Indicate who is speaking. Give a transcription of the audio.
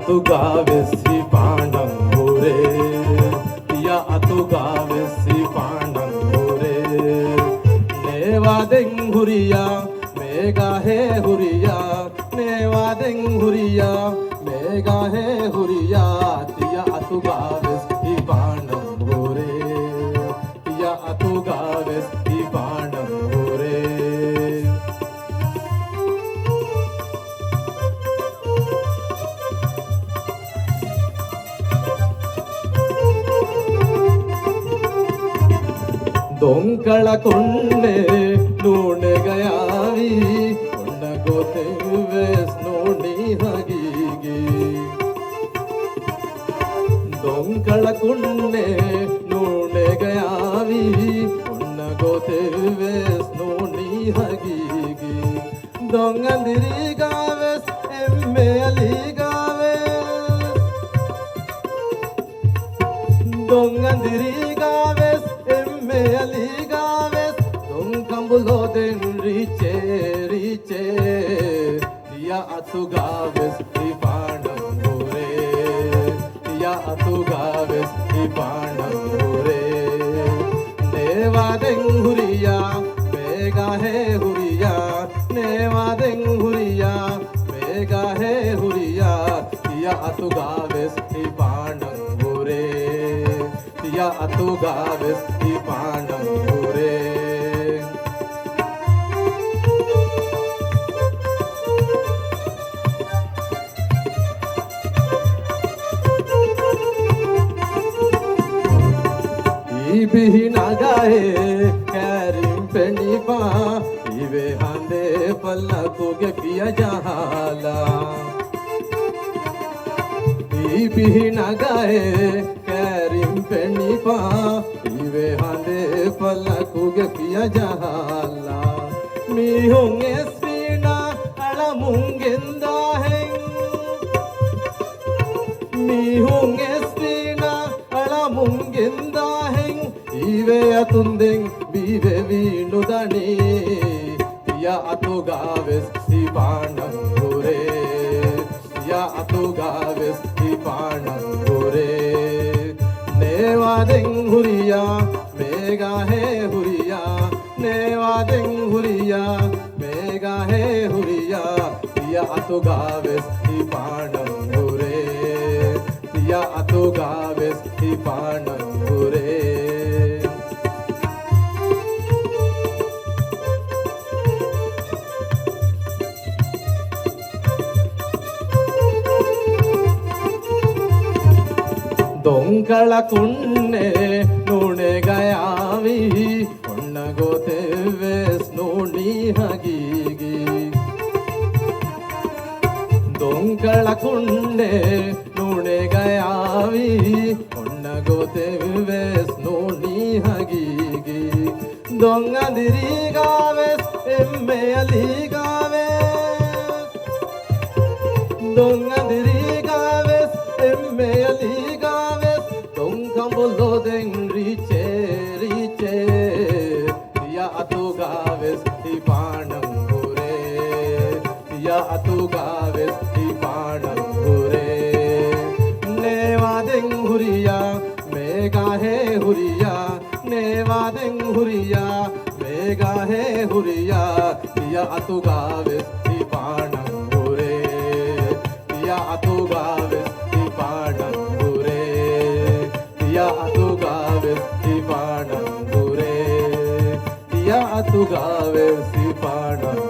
Speaker 1: atu gawe si panangure tiya atu gawe si panangure newa deng huriya mega he huriya newa deng huriya mega he huriya tiya atu gawe si panangure tiya atu gawe si panangure ದೊಂಕಳ Konde ನೂಣೆಗಯಾವಿ ಕೊಂಡಗೋತೆವೆ ಸ್ನೋಣಿ ಹಗೀಗಿ ದೊಂಕಳ Konde ನೂಣೆಗಯಾವಿ ಕೊಂಡಗೋತೆವೆ ಸ್ನೋಣಿ ಹಗೀಗಿ ದೊಂಗಂದಿರಿಗಾವೆ ಎಮ್ಮೆಯಲಿಗಾವೆ ದೊಂಗಂದಿರಿಗಾವೆ aligaves dong kambulo den riche riche tiya atu gaves di panangure tiya atu gaves di panangure neva den huriya mega he huriya neva den huriya mega he huriya tiya atu gaves di panangure tiya atu gaves di panangure ibi nagaye karim penipa ive hande pallaku ge piya jahala ibi nagaye karim penipa ive hande pallaku ge piya jahala mi hung esina ala mungenda hen mi hung esina ala mungenda hen ive atunden bive vinudani tiya atu gaves si panangure tiya atu gaves si panangure neva den huriya mega he huriya neva den huriya mega he huriya tiya atu gaves si panangure tiya atu gaves si panangure ದೊಂಕಳ ಕುಣ್ಣೆ ನುಣೆಗಯಾವಿ ಕೊಂಡಗೋತೆವೆ ಸ್ನೋಣಿ ಹಗೀಗಿ ದೊಂಕಳ ಕುಣ್ಣೆ ನುಣೆಗಯಾವಿ ಕೊಂಡಗೋತೆವೆ ಸ್ನೋಣಿ ಹಗೀಗಿ ದೊಂಗದಿರಿಗಾವೆ ಎಮ್ಮೆಯಲಿಗಾವೆ ದೊಂಗದಿರಿಗಾವೆ ಎಮ್ಮೆಯಲಿಗಾವೆ kambulo den riche riche tiya atu gaves di panangure tiya atu gaves di panangure neva den huriya mega he huriya neva den huriya mega he huriya tiya atu gaves di panangure tiya atu gaves di panangure tiya atu gaves si panangure tiya atu gaves si panangure